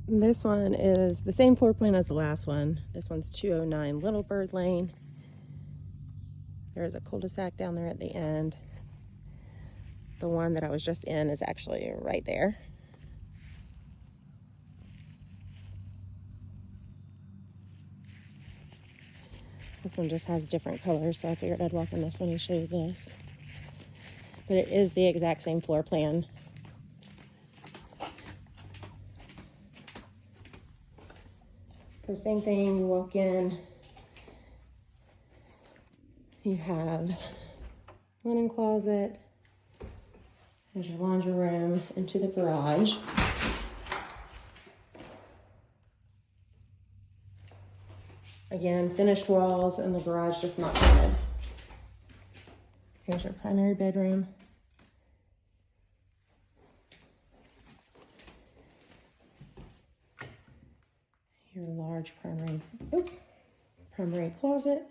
This one is the same floor plan as the last one. This one's 209 Little Bird Lane. There's a cul-de-sac down there at the end. The one that I was just in is actually right there. This one just has different colors, so I figured I'd walk in this one and show you this. But it is the exact same floor plan. So same thing, you walk in, you have linen closet, there's your laundry room into the garage. Again, finished walls and the garage just not painted. Here's your primary bedroom. Your large primary closet.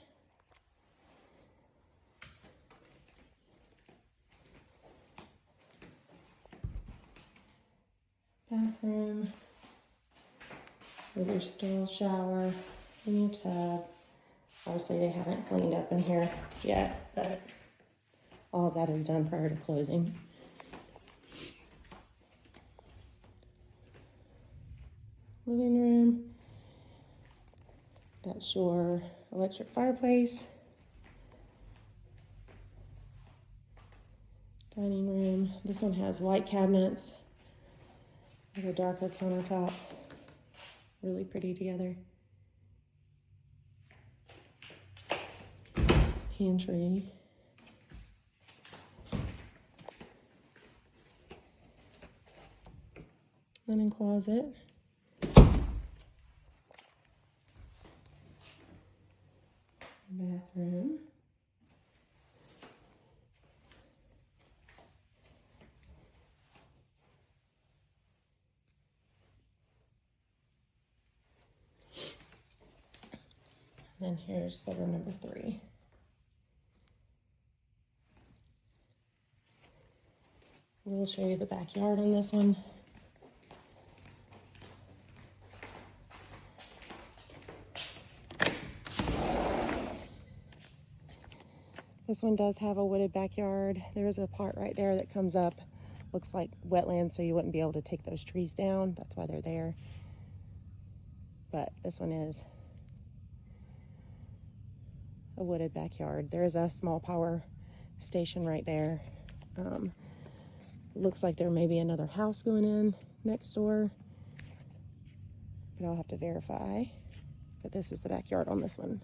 Bathroom with your stall shower and your tub. Obviously they haven't cleaned up in here yet, but all of that is done prior to closing. Living room. That's your electric fireplace. Dining room. This one has white cabinets with a darker countertop. Really pretty together. Pantry. Linen closet. Bathroom. Then here's bedroom number 3. We'll show you the backyard on this one. This one does have a wooded backyard. There's a part right there that comes up. Looks like wetland, so you wouldn't be able to take those trees down. That's why they're there. But this one is a wooded backyard. There is a small power station right there. Looks like there may be another house going in next door, but I'll have to verify. But this is the backyard on this one.